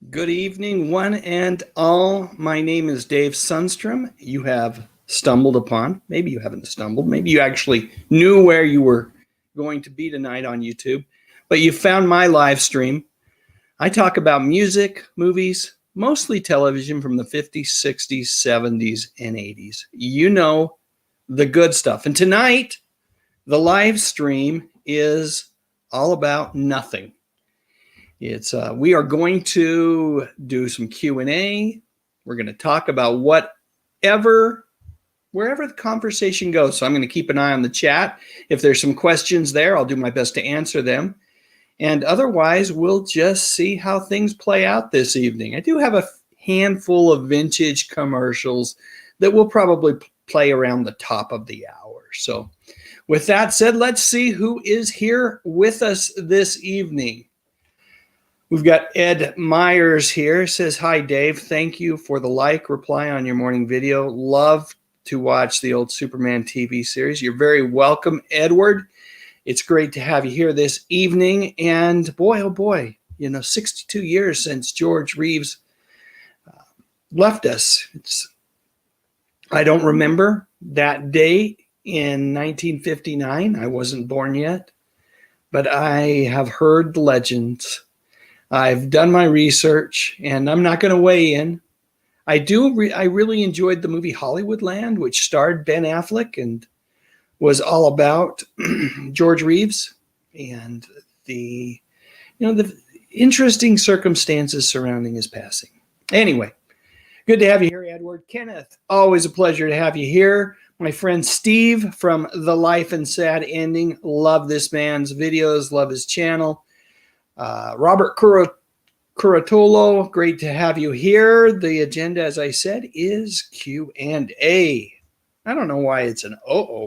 Good evening, one and all. My name is Dave Sundstrom. You have stumbled upon, maybe you haven't stumbled, maybe you actually knew where you were going to be tonight on YouTube, but you found my live stream. I talk about music, movies, mostly television from the 50s, 60s, 70s, and 80s. You know, the good stuff. And tonight, the live stream is all about nothing. It's we are going to do some Q&A. We're going to talk about wherever the conversation goes. So I'm going to keep an eye on the chat. If there's some questions there, I'll do my best to answer them. And otherwise, we'll just see how things play out this evening. I do have a handful of vintage commercials that will probably play around the top of the hour. So with that said, let's see who is here with us this evening. We've got Ed Myers here. Says, hi, Dave. Thank you for the reply on your morning video. Love to watch the old Superman TV series. You're very welcome, Edward. It's great to have you here this evening. And boy, oh boy, 62 years since George Reeves left us. I don't remember that day in 1959. I wasn't born yet, but I have heard the legends. I've done my research, and I'm not going to weigh in. I really enjoyed the movie Hollywoodland, which starred Ben Affleck and was all about George Reeves and the interesting circumstances surrounding his passing. Anyway, good to have you here, Edward. Kenneth, always a pleasure to have you here. My friend Steve from The Life and Sad Ending. Love this man's videos, love his channel. Robert Curatolo, great to have you here. The agenda, as I said, is Q&A. I don't know why it's an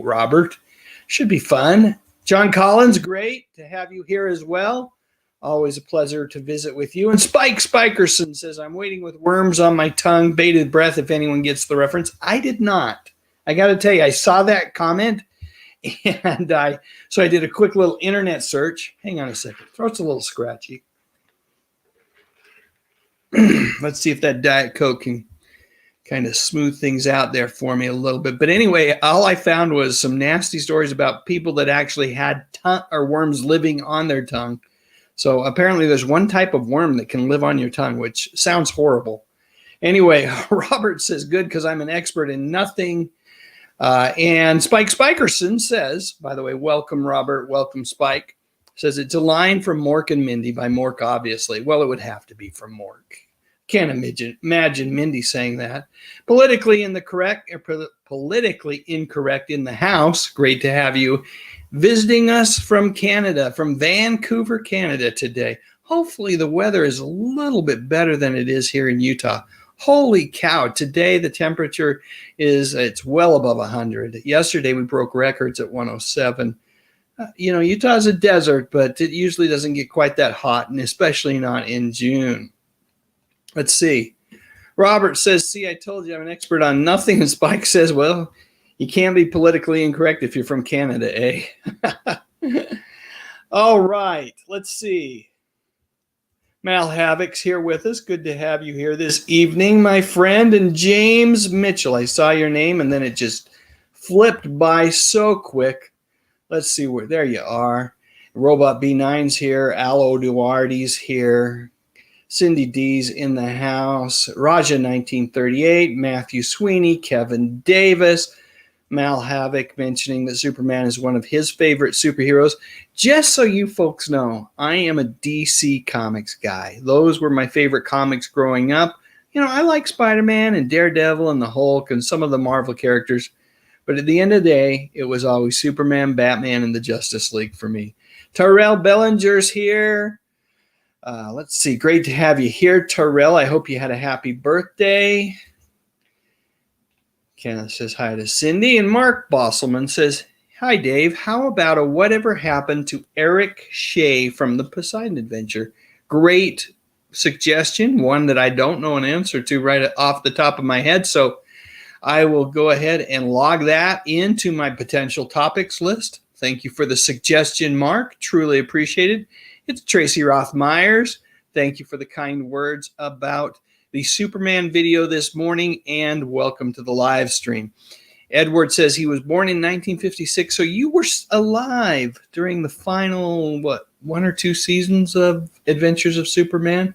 Robert. Should be fun. John Collins, great to have you here as well. Always a pleasure to visit with you. And Spike Spikerson says, I'm waiting with worms on my tongue, bated breath, if anyone gets the reference. I did not. I got to tell you, I saw that comment. And I did a quick little internet search. Hang on a second. Throat's a little scratchy. Let's see if that Diet Coke can kind of smooth things out there for me a little bit. But anyway, all I found was some nasty stories about people that actually had worms living on their tongue. So apparently there's one type of worm that can live on your tongue, which sounds horrible. Anyway, Robert says, good, because I'm an expert in nothing. And Spike Spikerson says, by the way, welcome, Robert. Welcome, Spike. Says it's a line from Mork and Mindy by Mork, obviously. Well, it would have to be from Mork. Can't imagine Mindy saying that. Politically incorrect in the house. Great to have you visiting us from Canada, from Vancouver, Canada today. Hopefully the weather is a little bit better than it is here in Utah. Holy cow, today the temperature it's well above 100. Yesterday we broke records at 107. Utah's a desert, but it usually doesn't get quite that hot, and especially not in June. Let's see. Robert says, see, I told you I'm an expert on nothing. And Spike says, well, you can't be politically incorrect if you're from Canada, eh? All right, let's see. Mal Havoc's here with us. Good to have you here this evening, my friend. And James Mitchell, I saw your name, and then it just flipped by so quick. Let's see where, there you are. Robot B9's here. Aloe Duarte's here. Cindy D's in the house. Raja 1938. Matthew Sweeney. Kevin Davis. Mal Havoc mentioning that Superman is one of his favorite superheroes. Just so you folks know, I am a DC Comics guy. Those were my favorite comics growing up. I like Spider-Man and Daredevil and the Hulk and some of the Marvel characters. But at the end of the day, it was always Superman, Batman, and the Justice League for me. Terrell Bellinger's here. Let's see. Great to have you here, Terrell. I hope you had a happy birthday. Kenneth says hi to Cindy. And Mark Bosselman says, hi, Dave. How about a whatever happened to Eric Shea from the Poseidon Adventure? Great suggestion. One that I don't know an answer to right off the top of my head. So I will go ahead and log that into my potential topics list. Thank you for the suggestion, Mark. Truly appreciated. It's Tracy Roth Myers. Thank you for the kind words about the Superman video this morning, and welcome to the live stream. Edward says he was born in 1956, so you were alive during the final, 1 or 2 seasons of Adventures of Superman?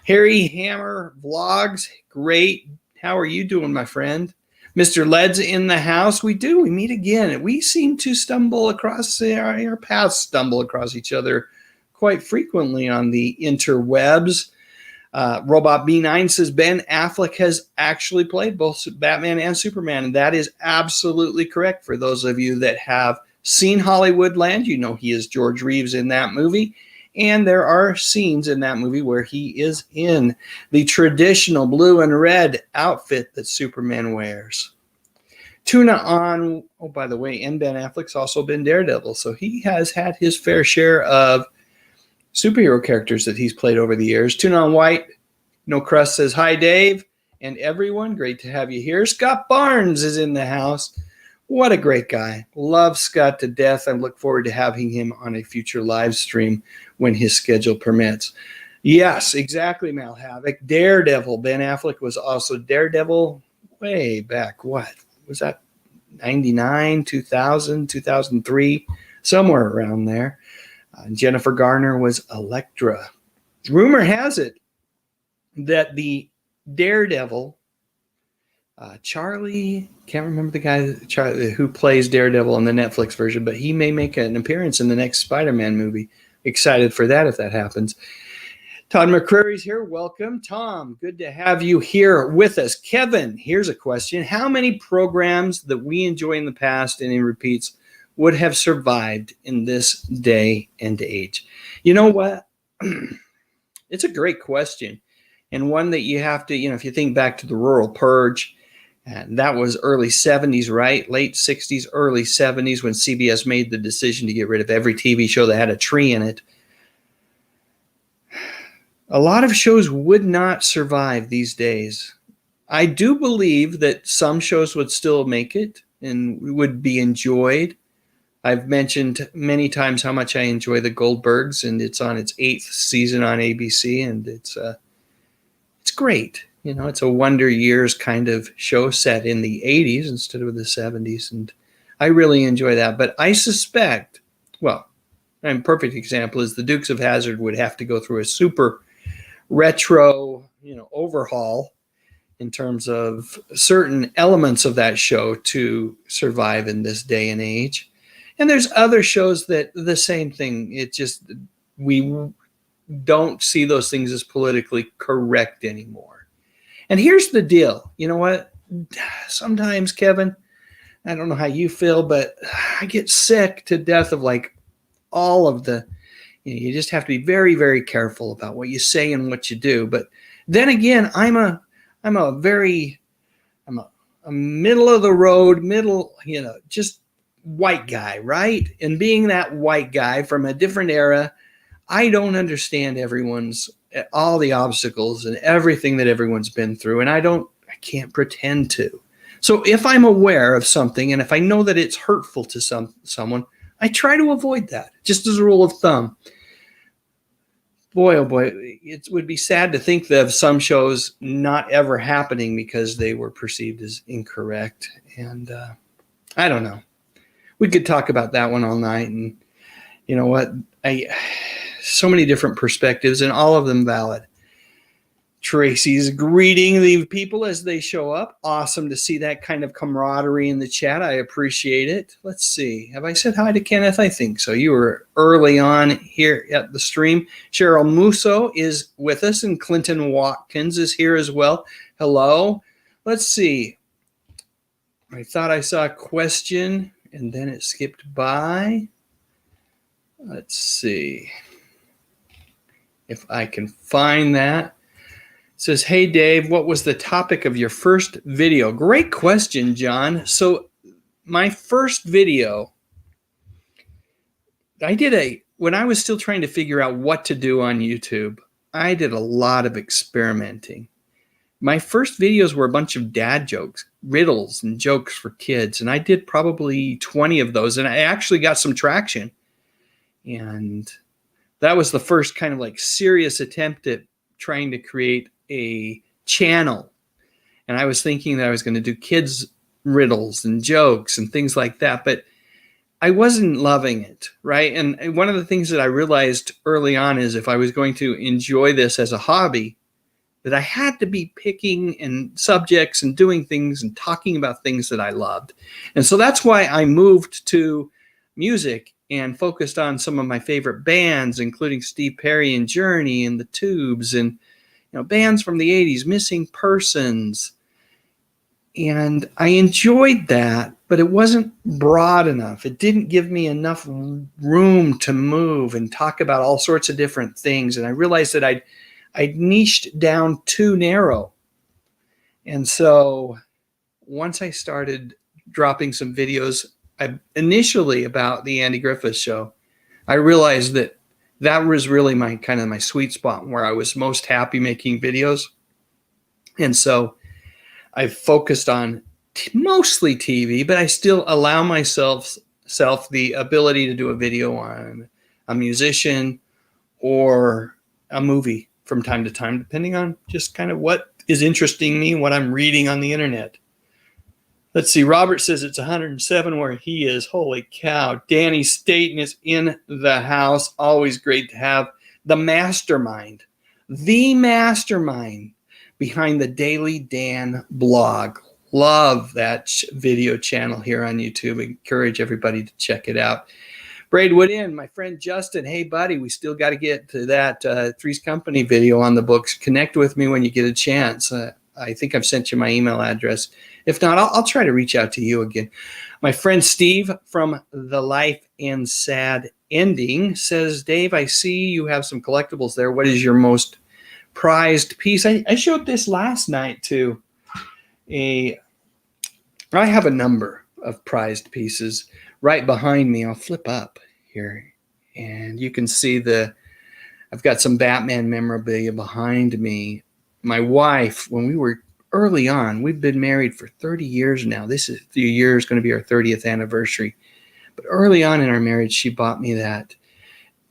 Harry Hammer Vlogs, great. How are you doing, my friend? Mr. Led's in the house. We meet again. We seem to stumble across, our paths stumble across each other quite frequently on the interwebs. Robot B9 says Ben Affleck has actually played both Batman and Superman, and that is absolutely correct. For those of you that have seen Hollywoodland, you know he is George Reeves in that movie, and there are scenes in that movie where he is in the traditional blue and red outfit that Superman wears. Tuna on, oh, by the way, and Ben Affleck's also been Daredevil, so he has had his fair share of superhero characters that he's played over the years. Tune on White, No Crust says, hi, Dave, and everyone. Great to have you here. Scott Barnes is in the house. What a great guy. Love Scott to death. I look forward to having him on a future live stream when his schedule permits. Yes, exactly, Mal Havoc. Daredevil. Ben Affleck was also Daredevil way back. What was that? 99, 2000, 2003, somewhere around there. Jennifer Garner was Elektra. Rumor has it that the Daredevil, Charlie, can't remember the guy who plays Daredevil in the Netflix version, but he may make an appearance in the next Spider-Man movie. Excited for that if that happens. Todd McCreary's here. Welcome. Tom, good to have you here with us. Kevin, here's a question. How many programs that we enjoy in the past and in repeats would have survived in this day and age? You know what? It's a great question, and one that you have to, if you think back to the Rural Purge, and that was early 70s, right? Late 60s, early 70s, when CBS made the decision to get rid of every TV show that had a tree in it. A lot of shows would not survive these days. I do believe that some shows would still make it and would be enjoyed. I've mentioned many times how much I enjoy the Goldbergs, and it's on its 8th season on ABC, and it's great. It's a Wonder Years kind of show set in the 80s instead of the 70s, and I really enjoy that. But I suspect, a perfect example is the Dukes of Hazzard would have to go through a super retro, overhaul in terms of certain elements of that show to survive in this day and age. And there's other shows that the same thing. It just, we don't see those things as politically correct anymore. And here's the deal. You know what? Sometimes, Kevin, I don't know how you feel, but I get sick to death of all of the, you just have to be very, very careful about what you say and what you do. But then again, I'm a middle of the road, just white guy, right? And being that white guy from a different era, I don't understand all the obstacles and everything that everyone's been through, and I can't pretend to. So if I'm aware of something, and if I know that it's hurtful to someone, I try to avoid that, just as a rule of thumb. Boy, oh boy, it would be sad to think of some shows not ever happening because they were perceived as incorrect. And I don't know. We could talk about that one all night. And you know what? So many different perspectives, and all of them valid. Tracy's greeting the people as they show up. Awesome to see that kind of camaraderie in the chat. I appreciate it. Let's see. Have I said hi to Kenneth? I think so. You were early on here at the stream. Cheryl Musso is with us, and Clinton Watkins is here as well. Hello. Let's see. I thought I saw a question, and then it skipped by. Let's see if I can find that. Says, hey, Dave, what was the topic of your first video? Great question, John. So my first video, when I was still trying to figure out what to do on YouTube, I did a lot of experimenting. My first videos were a bunch of dad jokes, riddles and jokes for kids. And I did probably 20 of those. And I actually got some traction. that was the first kind of like serious attempt at trying to create a channel. And I was thinking that I was going to do kids riddles and jokes and things like that, but I wasn't loving it, right? And one of the things that I realized early on is if I was going to enjoy this as a hobby, that I had to be picking and subjects and doing things and talking about things that I loved. And so that's why I moved to music and focused on some of my favorite bands, including Steve Perry and Journey and the Tubes and bands from the 80s, Missing Persons. And I enjoyed that, but it wasn't broad enough. It didn't give me enough room to move and talk about all sorts of different things. And I realized that I'd niched down too narrow. And so once I started dropping some videos initially about the Andy Griffith Show, I realized that that was really my kind of my sweet spot where I was most happy making videos. And so I focused on mostly TV, but I still allow myself the ability to do a video on a musician or a movie from time to time, depending on just kind of what is interesting me, what I'm reading on the internet. Let's see. Robert says it's 107 where he is. Holy cow. Danny Staten is in the house. Always great to have the mastermind behind the Daily Dan blog. Love that video channel here on YouTube. Encourage everybody to check it out. Braidwood Inn, my friend Justin. Hey, buddy, we still got to get to that Three's Company video on the books. Connect with me when you get a chance. I think I've sent you my email address. If not, I'll try to reach out to you again. My friend Steve from The Life and Sad Ending says, Dave, I see you have some collectibles there. What is your most prized piece? I showed this last night to I have a number of prized pieces right behind me. I'll flip up here and you can see I've got some Batman memorabilia behind me. My wife, when we were early on, we've been married for 30 years now. This year is going to be our 30th anniversary. But early on in our marriage, she bought me that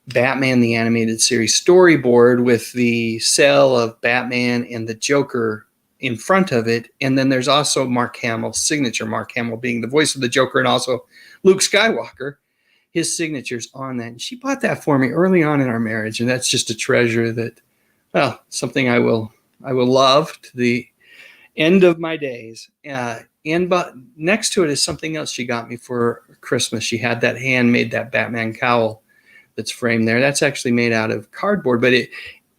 Batman the Animated Series storyboard with the cell of Batman and the Joker in front of it. And then there's also Mark Hamill's signature, Mark Hamill being the voice of the Joker and also Luke Skywalker, his signature's on that. And she bought that for me early on in our marriage. And that's just a treasure that, well, something I will love to the end of my days. But next to it is something else she got me for Christmas. She had that handmade, that Batman cowl that's framed there. That's actually made out of cardboard, but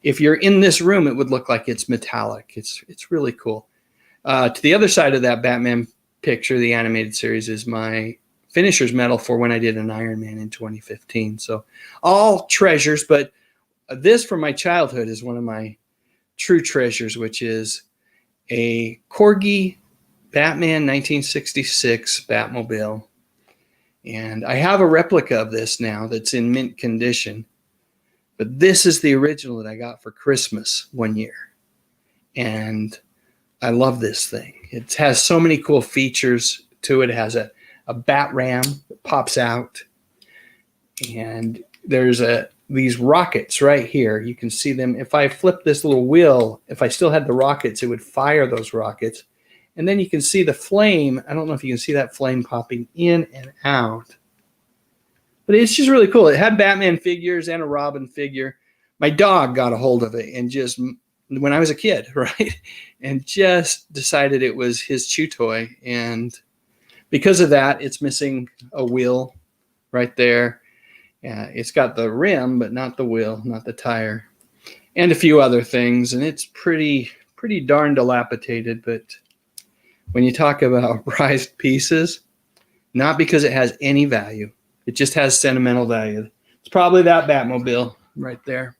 if you're in this room, it would look like it's metallic. It's really cool. To the other side of that Batman picture, the animated series, is my finisher's medal for when I did an Iron Man in 2015. So all treasures, but this from my childhood is one of my true treasures, which is a Corgi Batman 1966 Batmobile. And I have a replica of this now that's in mint condition. But this is the original that I got for Christmas one year. And I love this thing. It has so many cool features to it. It has a bat ram that pops out. And there's these rockets right here. You can see them. If I flip this little wheel, if I still had the rockets, it would fire those rockets. And then you can see the flame. I don't know if you can see that flame popping in and out. But it's just really cool. It had Batman figures and a Robin figure. My dog got a hold of it and just, when I was a kid, right? And just decided it was his chew toy. And because of that, it's missing a wheel right there. It's got the rim, but not the wheel, not the tire, and a few other things. And it's pretty darn dilapidated. But when you talk about prized pieces, not because it has any value, it just has sentimental value. It's probably that Batmobile right there.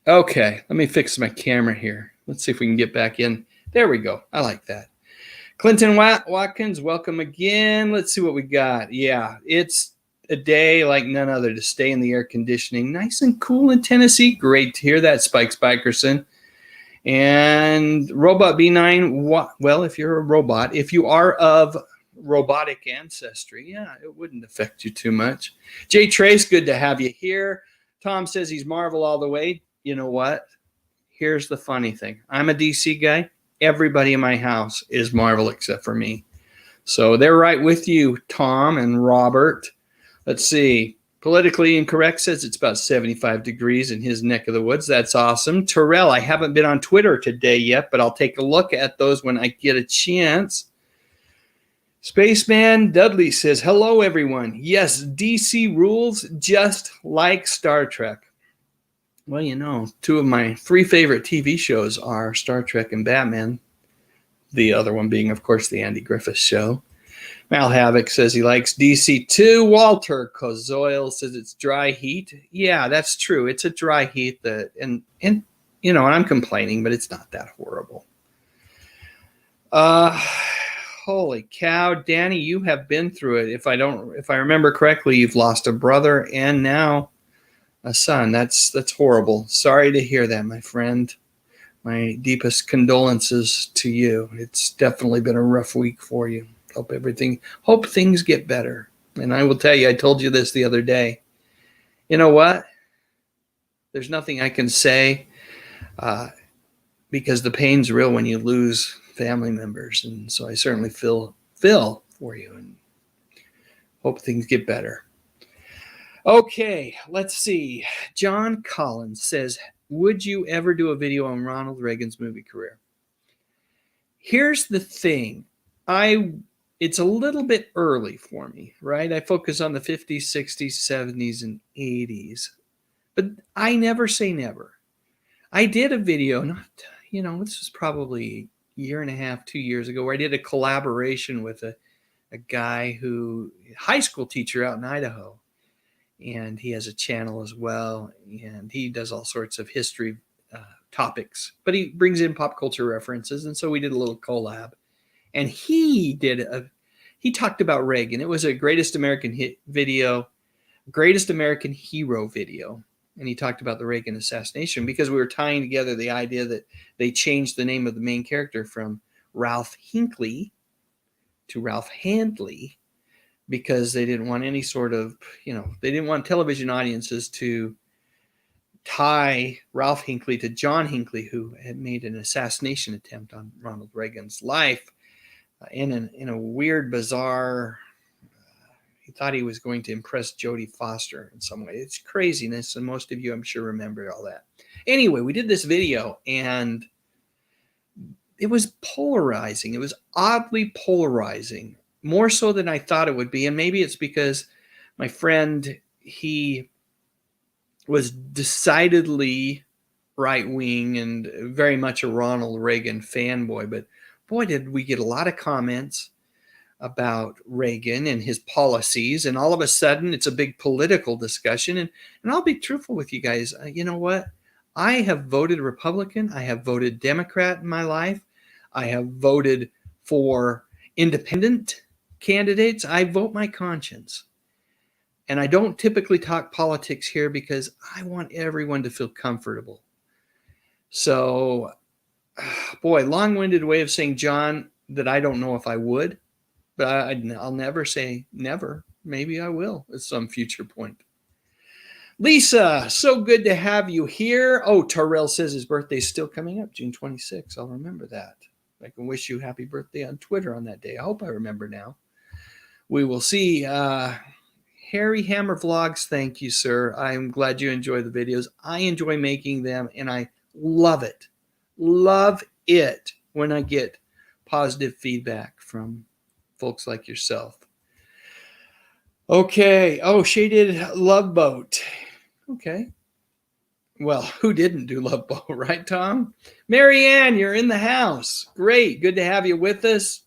Okay, let me fix my camera here. Let's see if we can get back in. There we go. I like that. Clinton Watkins, welcome again. Let's see what we got. Yeah, it's a day like none other to stay in the air conditioning. Nice and cool in Tennessee. Great to hear that, Spike Spikerson. And Robot B9, well, if you're a robot, if you are of robotic ancestry, yeah, it wouldn't affect you too much. Jay Trace, good to have you here. Tom says he's Marvel all the way. You know what? Here's the funny thing. I'm a DC guy. Everybody in my house is Marvel except for me. So they're right with you, Tom and Robert. Let's see. Politically Incorrect says it's about 75 degrees in his neck of the woods. That's awesome. Terrell, I haven't been on Twitter today yet, but I'll take a look at those when I get a chance. Spaceman Dudley says, hello, everyone. Yes, DC rules just like Star Trek. Well, you know, two of my three favorite TV shows are Star Trek and Batman. The other one being, of course, the Andy Griffith Show. Mal Havoc says he likes DC too. Walter Kozoil says it's dry heat. Yeah, that's true. It's a dry heat and you know, and I'm complaining, but it's not that horrible. Holy cow, Danny, you have been through it. If I remember correctly, you've lost a brother and now a son. That's horrible. Sorry to hear that, my friend. My deepest condolences to you. It's definitely been a rough week for you. Hope things get better. And I will tell you, I told you this the other day. You know what? There's nothing I can say because the pain's real when you lose family members. And so I certainly feel for you and hope things get better. Okay, let's see. John Collins says, would you ever do a video on Ronald Reagan's movie career? Here's the thing. It's a little bit early for me, right? I focus on the 50s, 60s, 70s, and 80s. But I never say never. I did a video, this was probably a year and a half, 2 years ago, where I did a collaboration with a guy high school teacher out in Idaho. And he has a channel as well. And he does all sorts of history topics. But he brings in pop culture references. And so we did a little collab. And he talked about Reagan. It was a greatest American hero video. And he talked about the Reagan assassination because we were tying together the idea that they changed the name of the main character from Ralph Hinckley to Ralph Handley because they didn't want any sort of, they didn't want television audiences to tie Ralph Hinckley to John Hinckley, who had made an assassination attempt on Ronald Reagan's life. In a weird, bizarre, he thought he was going to impress Jodie Foster in some way. It's craziness, and most of you, I'm sure, remember all that. Anyway, we did this video, and it was polarizing. It was oddly polarizing, more so than I thought it would be. And maybe it's because my friend, he was decidedly right-wing and very much a Ronald Reagan fanboy, but boy, did we get a lot of comments about Reagan and his policies. And all of a sudden, it's a big political discussion. And I'll be truthful with you guys. You know what? I have voted Republican. I have voted Democrat in my life. I have voted for independent candidates. I vote my conscience. And I don't typically talk politics here because I want everyone to feel comfortable. So, boy, long-winded way of saying, John, that I don't know if I would, but I'll never say never. Maybe I will at some future point. Lisa, so good to have you here. Oh, Terrell says his birthday's still coming up, June 26th. I'll remember that. I can wish you happy birthday on Twitter on that day. I hope I remember now. We will see. Harry Hammer Vlogs, thank you, sir. I'm glad you enjoy the videos. I enjoy making them, and I love it. Love it when I get positive feedback from folks like yourself. Okay. Oh, Shaded Love Boat. Okay. Well, who didn't do Love Boat, right, Tom? Marianne, you're in the house. Great. Good to have you with us.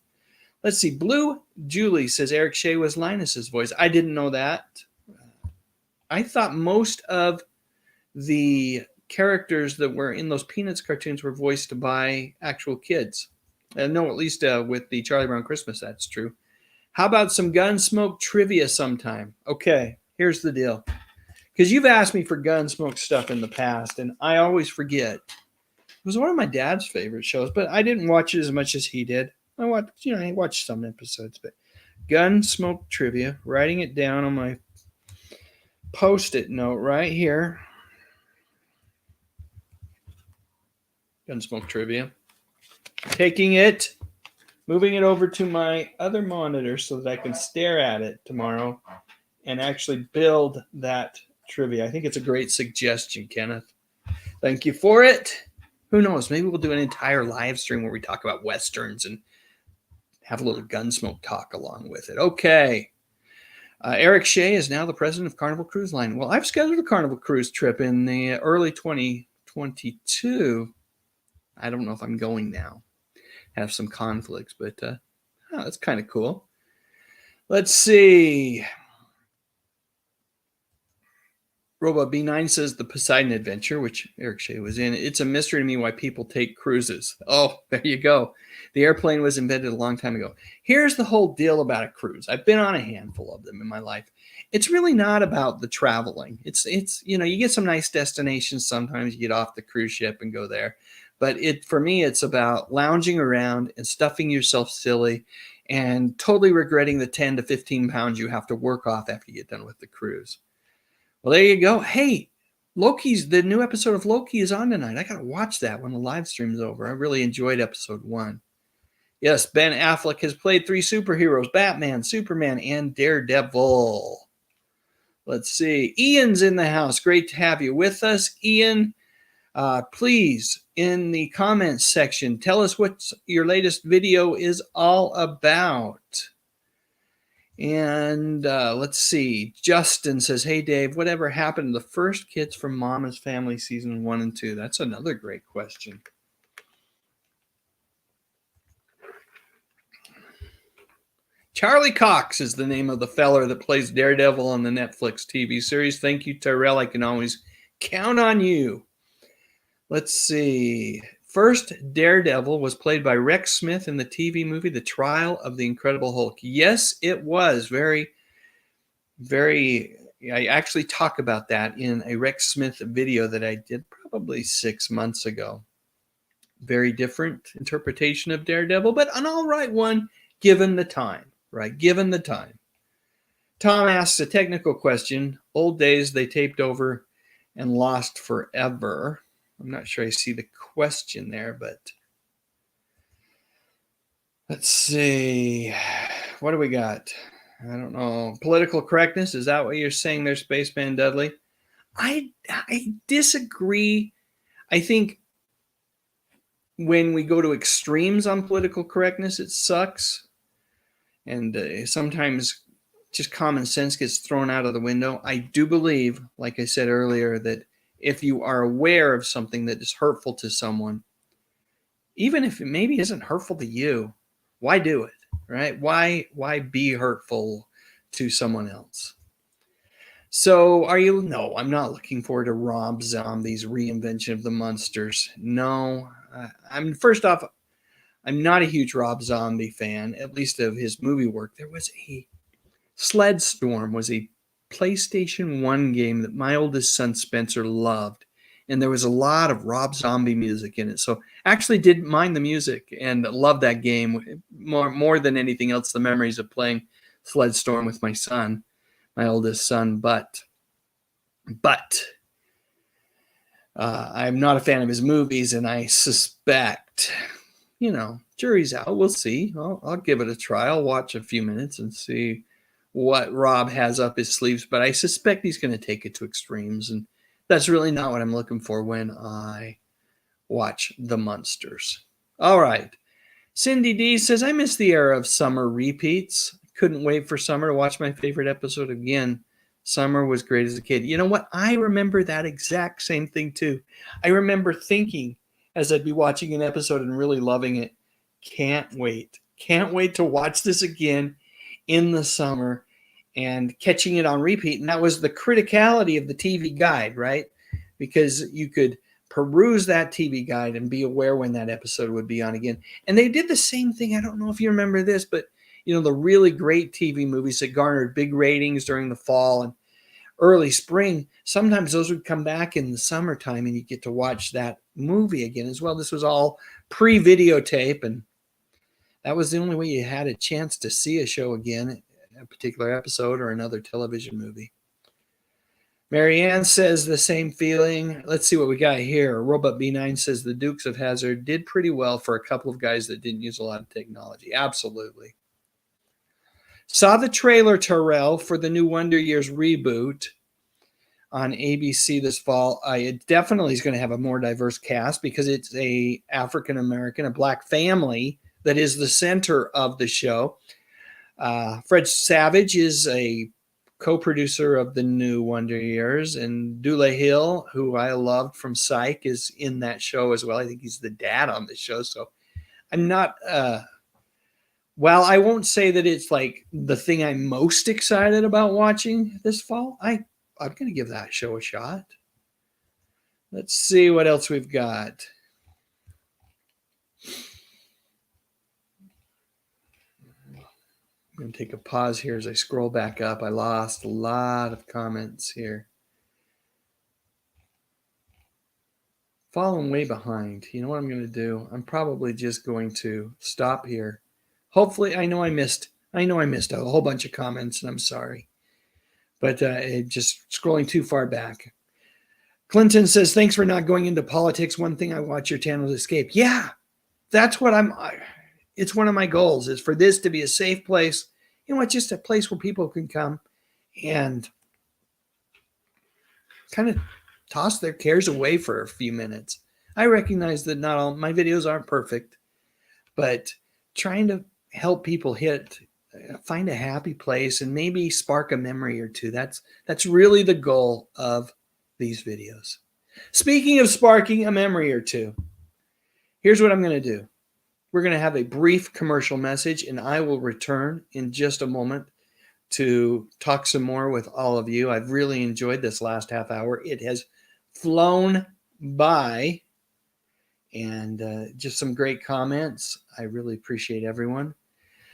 Let's see. Blue Julie says Eric Shea was Linus's voice. I didn't know that. I thought most of the characters that were in those Peanuts cartoons were voiced by actual kids. No, at least with the Charlie Brown Christmas, that's true. How about some Gunsmoke trivia sometime? Okay, here's the deal. Because you've asked me for Gunsmoke stuff in the past, and I always forget. It was one of my dad's favorite shows, but I didn't watch it as much as he did. I watched some episodes, but Gunsmoke trivia, writing it down on my Post-it note right here. Gunsmoke trivia. Taking it, moving it over to my other monitor so that I can stare at it tomorrow and actually build that trivia. I think it's a great suggestion, Kenneth. Thank you for it. Who knows? Maybe we'll do an entire live stream where we talk about Westerns and have a little Gunsmoke talk along with it. Okay. Eric Shea is now the president of Carnival Cruise Line. Well, I've scheduled a Carnival cruise trip in the early 2022. I don't know if I'm going now. Have some conflicts, but that's kind of cool. Let's see. Robot B9 says the Poseidon Adventure, which Eric Shea was in. It's a mystery to me why people take cruises. Oh, there you go. The airplane was invented a long time ago. Here's the whole deal about a cruise. I've been on a handful of them in my life. It's really not about the traveling. It's you get some nice destinations. Sometimes you get off the cruise ship and go there. But for me, it's about lounging around and stuffing yourself silly and totally regretting the 10 to 15 pounds you have to work off after you get done with the cruise. Well, there you go. Hey, the new episode of Loki is on tonight. I got to watch that when the live stream's over. I really enjoyed episode 1. Yes, Ben Affleck has played 3 superheroes, Batman, Superman, and Daredevil. Let's see. Ian's in the house. Great to have you with us. Ian, please, in the comments section, tell us what your latest video is all about. And let's see. Justin says, hey, Dave, whatever happened to the first kids from Mama's Family season 1 and 2? That's another great question. Charlie Cox is the name of the feller that plays Daredevil on the Netflix TV series. Thank you, Tyrell. I can always count on you. Let's see. First Daredevil was played by Rex Smith in the TV movie The Trial of the Incredible Hulk. Yes, it was. Very, very. I actually talk about that in a Rex Smith video that I did probably 6 months ago. Very different interpretation of Daredevil, but an all right one given the time, right? Given the time. Tom asks a technical question. Old days, they taped over and lost forever. I'm not sure I see the question there, but let's see. What do we got? I don't know. Political correctness. Is that what you're saying there, Spaceman Dudley? I disagree. I think when we go to extremes on political correctness, it sucks. And sometimes just common sense gets thrown out of the window. I do believe, like I said earlier, that if you are aware of something that is hurtful to someone, even if it maybe isn't hurtful to you, why do it, right? Why be hurtful to someone else? So no, I'm not looking forward to Rob Zombie's reinvention of the Munsters. No, first off, I'm not a huge Rob Zombie fan, at least of his movie work. There was Sled Storm was a PlayStation 1 game that my oldest son Spencer loved, and there was a lot of Rob Zombie music in it. So actually didn't mind the music and loved that game more than anything else, the memories of playing Sled Storm with my son, my oldest son. But I'm not a fan of his movies, and I suspect, jury's out. We'll see. I'll give it a try. I'll watch a few minutes and see what Rob has up his sleeves, but I suspect he's going to take it to extremes, and that's really not what I'm looking for when I watch The Munsters. All right. Cindy D says, I miss the era of summer repeats. Couldn't wait for summer to watch my favorite episode again. Summer was great as a kid. You know what? I remember that exact same thing too. I remember thinking as I'd be watching an episode and really loving it, can't wait to watch this again in the summer and catching it on repeat. And that was the criticality of the TV guide, right? Because you could peruse that TV guide and be aware when that episode would be on again. And they did the same thing. I don't know if you remember this, but the really great TV movies that garnered big ratings during the fall and early spring, sometimes those would come back in the summertime and you get to watch that movie again as well. This was all pre-videotape, and that was the only way you had a chance to see a show again, a particular episode or another television movie. Marianne says the same feeling. Let's see what we got here. Robot B9 says the Dukes of Hazzard did pretty well for a couple of guys that didn't use a lot of technology. Absolutely. Saw the trailer, Terrell, for the new Wonder Years reboot on ABC this fall. It definitely is going to have a more diverse cast because it's a African American, a black family that is the center of the show. Fred Savage is a co-producer of the new Wonder Years, and Dule Hill, who I loved from Psych, is in that show as well. I think he's the dad on the show. So I'm not while I won't say that it's like the thing I'm most excited about watching this fall, I'm going to give that show a shot. Let's see what else we've got. I'm going to take a pause here as I scroll back up. I lost a lot of comments here. Falling way behind. You know what I'm going to do? I'm probably just going to stop here. Hopefully, I know I missed a whole bunch of comments, and I'm sorry. But just scrolling too far back. Clinton says, thanks for not going into politics. One thing I watch your channel to escape. Yeah, that's what it's one of my goals is for this to be a safe place. You know what? Just a place where people can come and kind of toss their cares away for a few minutes. I recognize that not all my videos aren't perfect, but trying to help people find a happy place and maybe spark a memory or two. That's really the goal of these videos. Speaking of sparking a memory or two, here's what I'm going to do. We're going to have a brief commercial message, and I will return in just a moment to talk some more with all of you. I've really enjoyed this last half hour. It has flown by, and just some great comments. I really appreciate everyone.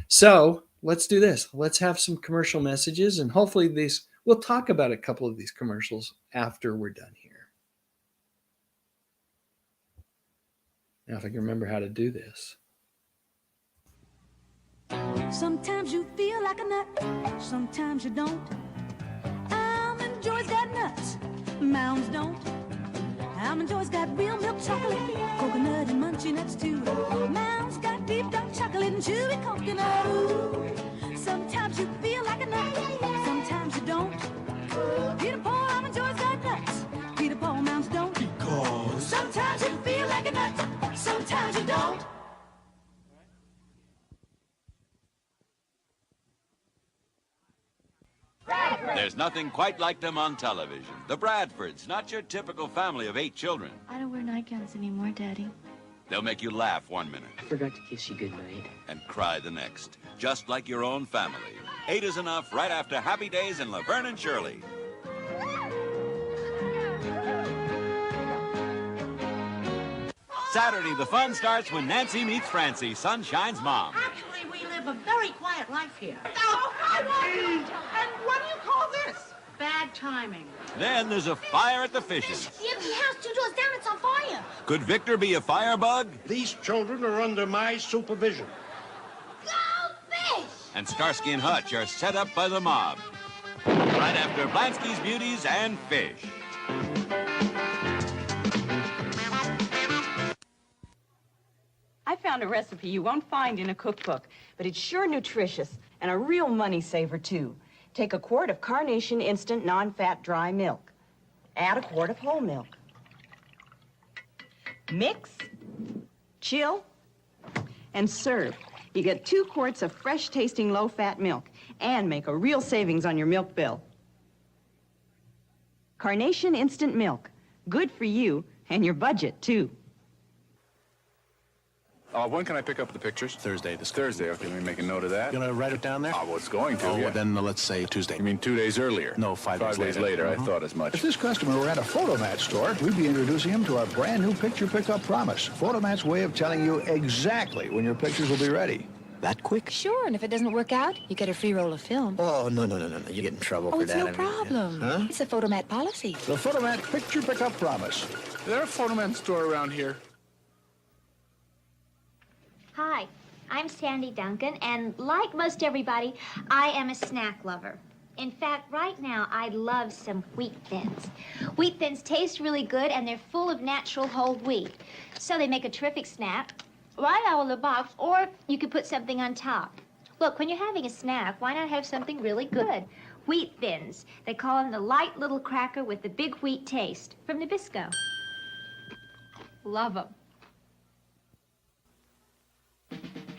So let's do this. Let's have some commercial messages, and hopefully we'll talk about a couple of these commercials after we're done here. Now, if I can remember how to do this. Sometimes you feel like a nut, sometimes you don't. Almond Joy's got nuts, Mounds don't. Almond Joy's got real milk chocolate, coconut and munchy nuts too. Mounds got deep dark chocolate and chewy coconut. Ooh. Sometimes you feel like a nut, sometimes you don't. Peter Paul, Almond Joy's got nuts, Peter Paul, Mounds don't. Because sometimes you feel like a nut, sometimes you don't. There's nothing quite like them on television. The Bradfords, not your typical family of 8 children. I don't wear nightgowns anymore, Daddy. They'll make you laugh one minute. I forgot to kiss you goodnight. And cry the next. Just like your own family. 8 is enough right after Happy Days in Laverne and Shirley. Saturday, the fun starts when Nancy meets Francie, Sunshine's mom. Actually, we live a very quiet life here. Oh, I won't. And what do you call this? Bad timing. Then there's a fire at the fishes. The empty house 2 doors down, it's on fire. Could Victor be a firebug? These children are under my supervision. Go fish! And Starsky and Hutch are set up by the mob. Right after Blansky's Beauties and Fish. I found a recipe you won't find in a cookbook, but it's sure nutritious and a real money saver, too. Take a quart of Carnation Instant Non-Fat Dry Milk. Add a quart of whole milk. Mix, chill, and serve. You get 2 quarts of fresh-tasting low-fat milk and make a real savings on your milk bill. Carnation Instant Milk. Good for you and your budget, too. When can I pick up the pictures? Thursday. This Thursday. Okay, let me make a note of that. You gonna write it down there? Oh, well, it's going to. Oh, yeah. well, then let's say Tuesday. You mean 2 days earlier? No, 5 days 5 days later. I thought as much. If this customer were at a Photomat store, we'd be introducing him to our brand new picture pickup promise. Photomat's way of telling you exactly when your pictures will be ready. That quick? Sure, and if it doesn't work out, you get a free roll of film. Oh, no. You get in trouble for It's that. no problem. Huh? It's a Photomat policy. The Photomat picture pickup promise. Is there a Photoman store around here? Hi, I'm Sandy Duncan, and like most everybody, I am a snack lover. In fact, right now, I'd love some wheat thins. Wheat thins taste really good, and they're full of natural whole wheat. So they make a terrific snack right out of the box, or you could put something on top. Look, when you're having a snack, why not have something really good? Wheat thins. They call them the light little cracker with the big wheat taste from Nabisco. Love them.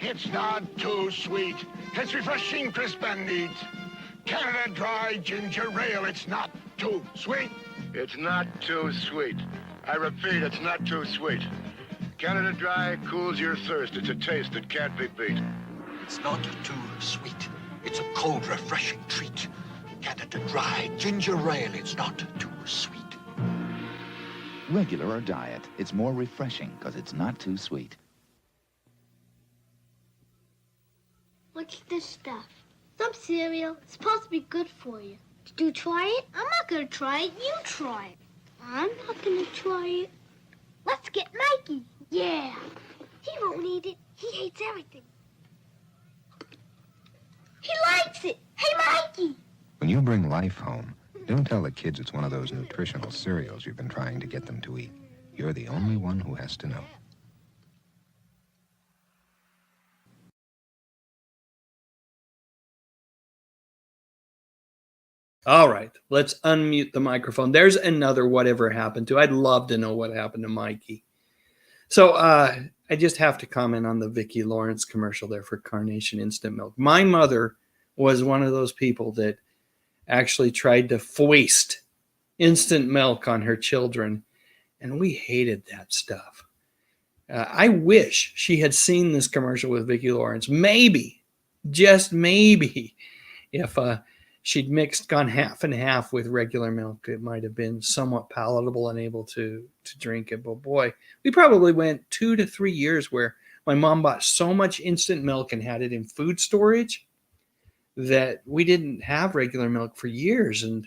It's not too sweet. It's refreshing, crisp, and neat. Canada Dry Ginger Ale. It's not too sweet. It's not too sweet. I repeat, it's not too sweet. Canada Dry cools your thirst. It's a taste that can't be beat. It's not too sweet. It's a cold, refreshing treat. Canada Dry Ginger Ale. It's not too sweet. Regular or diet, it's more refreshing because it's not too sweet. What's this stuff? Some cereal. It's supposed to be good for you. Did you try it? I'm not going to try it. You try it. I'm not going to try it. Let's get Mikey. Yeah. He won't eat it. He hates everything. He likes it. Hey, Mikey. When you bring life home, don't tell the kids it's one of those nutritional cereals you've been trying to get them to eat. You're the only one who has to know. All right, let's unmute the microphone. There's another whatever happened to. I'd love to know what happened to Mikey. So I just have to comment on the Vicki Lawrence commercial there for Carnation Instant Milk. My mother was one of those people that actually tried to foist instant milk on her children, and we hated that stuff. I wish she had seen this commercial with Vicki Lawrence. Maybe, just maybe, if she'd gone half and half with regular milk, it might have been somewhat palatable and able to drink it. But boy, we probably went 2 to 3 years where my mom bought so much instant milk and had it in food storage that we didn't have regular milk for years. And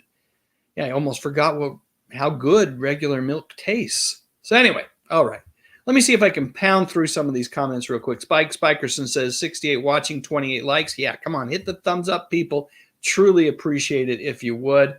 yeah, I almost forgot how good regular milk tastes. So anyway, all right. Let me see if I can pound through some of these comments real quick. Spike Spikerson says 68 watching, 28 likes. Yeah, come on, hit the thumbs up, people. Truly appreciate it if you would.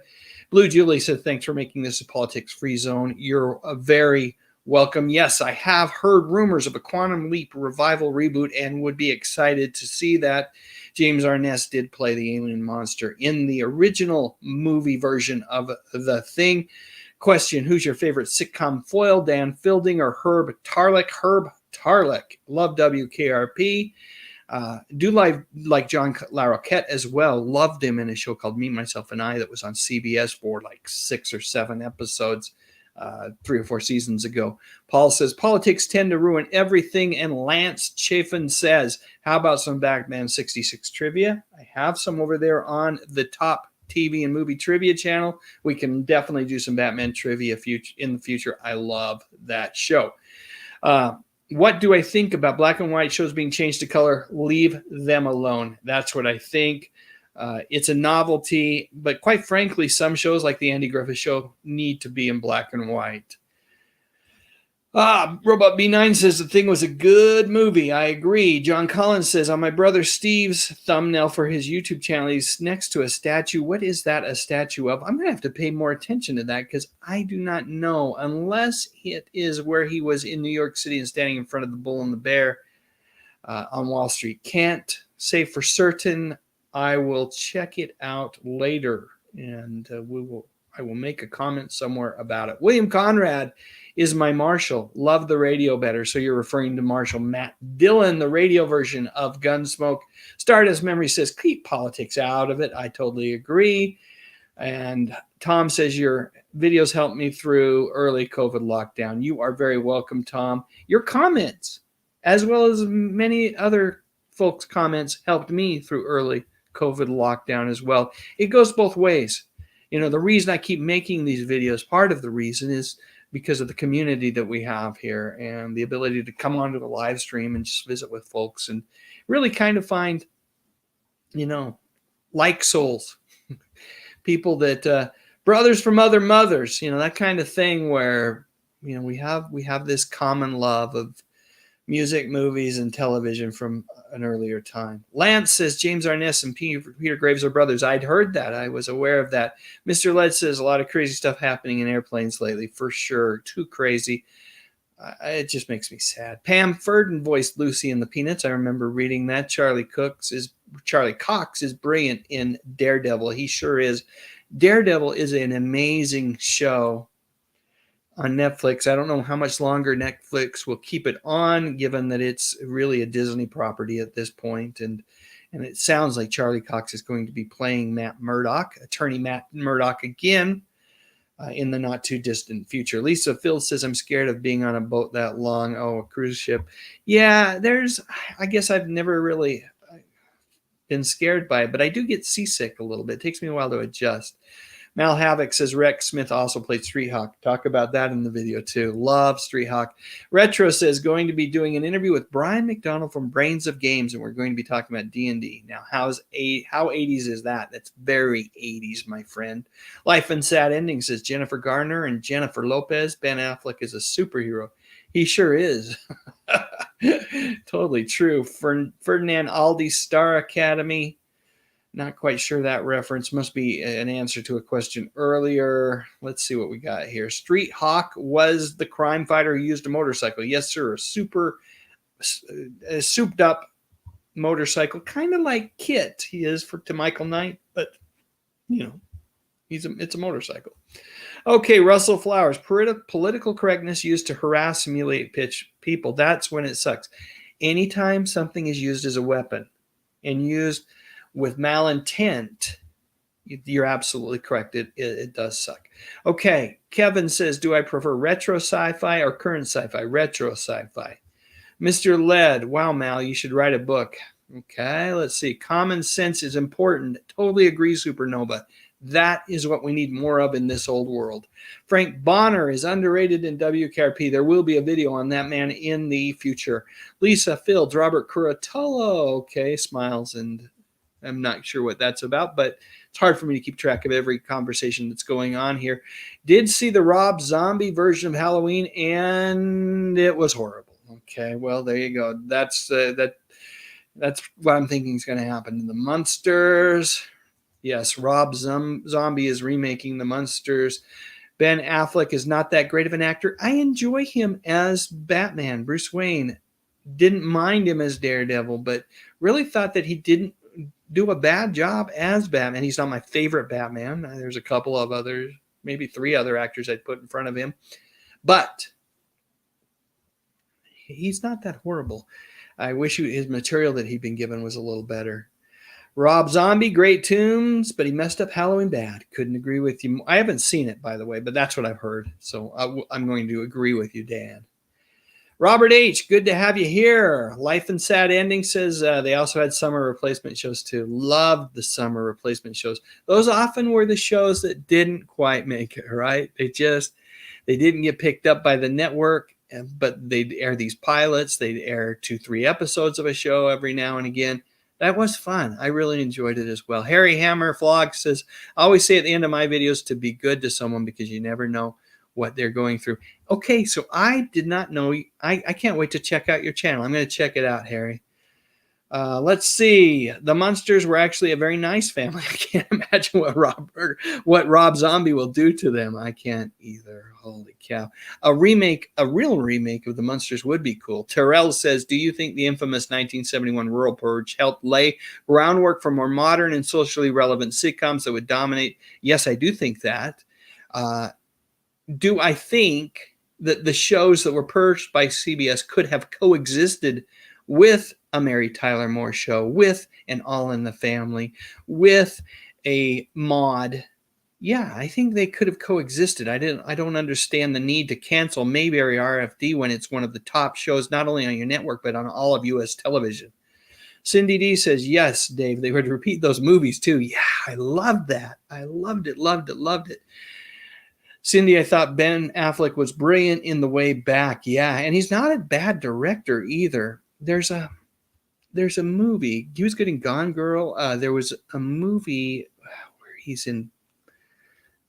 Blue Julie said, thanks for making this a politics-free zone. You're very welcome. Yes, I have heard rumors of a Quantum Leap revival reboot and would be excited to see that. James Arness did play the alien monster in the original movie version of The Thing. Question, who's your favorite sitcom foil, Dan Fielding or Herb Tarlick? Herb Tarlick. Love WKRP. Do like John LaRoquette as well. Loved him in a show called Me, Myself, and I that was on CBS for like 6 or 7 episodes 3 or 4 seasons ago. Paul says, politics tend to ruin everything. And Lance Chafin says, how about some Batman 66 trivia? I have some over there on the top TV and movie trivia channel. We can definitely do some Batman trivia in the future. I love that show. What do I think about black and white shows being changed to color? Leave them alone. That's what I think. It's a novelty, but quite frankly, some shows like the Andy Griffith Show need to be in black and white. Robot B9 says The Thing was a good movie. I agree. John Collins says, on my brother Steve's thumbnail for his YouTube channel, he's next to a statue. What is that a statue of? I'm going to have to pay more attention to that because I do not know, unless it is where he was in New York City and standing in front of the Bull and the Bear on Wall Street. Can't say for certain. I will check it out later, and I will make a comment somewhere about it. William Conrad is my Marshall. Love the radio better. So you're referring to Marshall. Matt Dillon, the radio version of Gunsmoke. Stardust Memory says, keep politics out of it. I totally agree. And Tom says, your videos helped me through early COVID lockdown. You are very welcome, Tom. Your comments, as well as many other folks' comments, helped me through early COVID lockdown as well. It goes both ways. You know, the reason I keep making these videos, part of the reason is because of the community that we have here and the ability to come onto the live stream and just visit with folks and really kind of find, you know, like souls, people that, brothers from other mothers, you know, that kind of thing where, you know, we have this common love of music, movies, and television from an earlier time. Lance says James Arness and Peter Graves are brothers. I'd heard that. I was aware of that. Mr. Led says a lot of crazy stuff happening in airplanes lately, for sure. Too crazy. It just makes me sad. Pam Ferdin voiced Lucy in the Peanuts. I remember reading that. Charlie Cox is brilliant in Daredevil. He sure is. Daredevil is an amazing show on Netflix. I don't know how much longer Netflix will keep it on, given that it's really a Disney property at this point. And it sounds like Charlie Cox is going to be playing Matt Murdock, attorney Matt Murdock again, in the not too distant future. Lisa Phil says, I'm scared of being on a boat that long. Oh, a cruise ship. Yeah, I guess I've never really been scared by it, but I do get seasick a little bit. It takes me a while to adjust. Mal Havoc says Rex Smith also played Street Hawk. Talk about that in the video too. Love Street Hawk. Retro says going to be doing an interview with Brian McDonald from Brains of Games, and we're going to be talking about D&D. Now, how 80s is that? That's very 80s, my friend. Life and Sad Endings says Jennifer Garner and Jennifer Lopez. Ben Affleck is a superhero. He sure is. Totally true. Ferdinand Aldi Star Academy. Not quite sure that reference. Must be an answer to a question earlier. Let's see what we got here. Street Hawk was the crime fighter who used a motorcycle. Yes, sir. A souped up motorcycle. Kind of like Kit he is to Michael Knight, but, it's a motorcycle. Okay, Russell Flowers. Political correctness used to harass, humiliate, people. That's when it sucks. Anytime something is used as a weapon and used with malintent, you're absolutely correct. It does suck. Okay, Kevin says, do I prefer retro sci-fi or current sci-fi? Retro sci-fi. Mr. Led, wow, Mal, you should write a book. Okay, let's see. Common sense is important. Totally agree, Supernova. That is what we need more of in this old world. Frank Bonner is underrated in WKRP. There will be a video on that man in the future. Lisa Fields, Robert Curatolo. Okay, smiles, and I'm not sure what that's about, but it's hard for me to keep track of every conversation that's going on here. Did see the Rob Zombie version of Halloween, and it was horrible. Okay, well, there you go. That's what I'm thinking is going to happen. The Munsters. Yes, Rob Zombie is remaking The Munsters. Ben Affleck is not that great of an actor. I enjoy him as Batman. Bruce Wayne, didn't mind him as Daredevil, but really thought that he didn't do a bad job as Batman. He's not my favorite Batman. There's a couple of others, maybe 3 other actors I'd put in front of him. But he's not that horrible. I wish his material that he'd been given was a little better. Rob Zombie, great tunes, but he messed up Halloween bad. Couldn't agree with you. I haven't seen it, by the way, but that's what I've heard. So I'm going to agree with you, Dan. Robert H., good to have you here. Life and Sad Ending says they also had summer replacement shows too. Loved the summer replacement shows. Those often were the shows that didn't quite make it, right? They didn't get picked up by the network, but they'd air these pilots. They'd air 2-3 episodes of a show every now and again. That was fun. I really enjoyed it as well. Harry Hammer Vlog says, I always say at the end of my videos to be good to someone because you never know what they're going through. Okay, so I did not know. I can't wait to check out your channel. I'm going to check it out, Harry. Let's see. The Munsters were actually a very nice family. I can't imagine what Rob Zombie will do to them. I can't either. Holy cow. A real remake of The Munsters would be cool. Terrell says, do you think the infamous 1971 Rural Purge helped lay groundwork for more modern and socially relevant sitcoms that would dominate? Yes, I do think that. Do I think that the shows that were purged by CBS could have coexisted with a Mary Tyler Moore show, with an All in the Family, with a Maude? Yeah, I think they could have coexisted. I don't understand the need to cancel Mayberry RFD when it's one of the top shows, not only on your network, but on all of U.S. television. Cindy D says, yes, Dave, they would repeat those movies too. Yeah, I loved that. I loved it. Cindy, I thought Ben Affleck was brilliant in The Way Back. Yeah, and he's not a bad director either. There's a movie. He was good in Gone Girl. There was a movie where he's in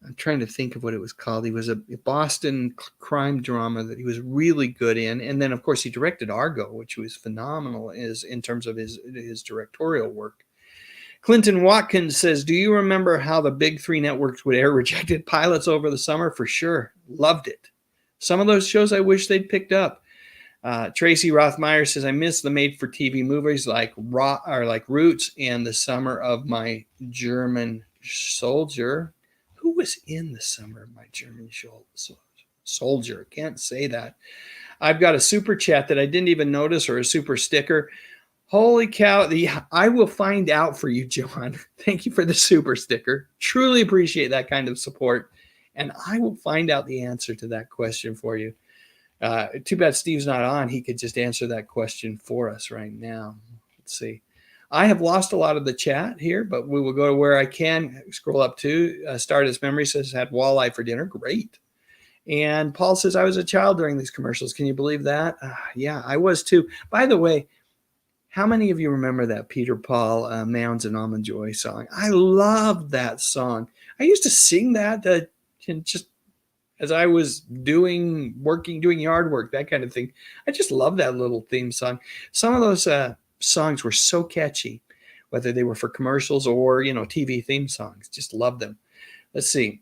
I'm trying to think of what it was called. He was a Boston crime drama that he was really good in. And then, of course, he directed Argo, which was phenomenal in terms of his directorial work. Clinton Watkins says, do you remember how the big three networks would air rejected pilots over the summer? For sure. Loved it. Some of those shows I wish they'd picked up. Tracy Rothmeyer says, I miss the made-for-TV movies like Roots and The Summer of My German Soldier. Who was in The Summer of My German Soldier? Can't say that. I've got a super chat that I didn't even notice, or a super sticker. Holy cow. I will find out for you, John. Thank you for the super sticker. Truly appreciate that kind of support. And I will find out the answer to that question for you. Too bad Steve's not on. He could just answer that question for us right now. Let's see. I have lost a lot of the chat here, but we will go to where I can. Scroll up to Stardust Memory says, had walleye for dinner. Great. And Paul says, I was a child during these commercials. Can you believe that? Yeah, I was too. By the way, how many of you remember that Peter Paul Mounds and Almond Joy song? I loved that song. I used to sing that just as I was doing yard work, that kind of thing. I just love that little theme song. Some of those songs were so catchy, whether they were for commercials or, TV theme songs. Just love them. Let's see.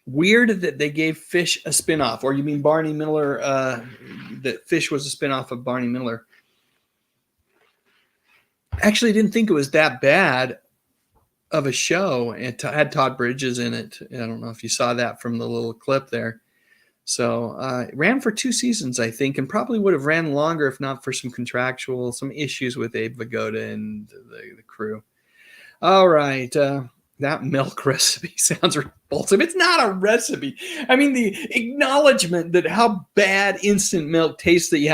Weird that they gave Fish a spinoff, or you mean Barney Miller, that Fish was a spinoff of Barney Miller. Actually, I didn't think it was that bad of a show. It had Todd Bridges in it. I don't know if you saw that from the little clip there. So it ran for 2 seasons, I think, and probably would have ran longer if not for some issues with Abe Vigoda and the crew. All right. That milk recipe sounds repulsive. It's not a recipe. I mean, the acknowledgement that how bad instant milk tastes, that you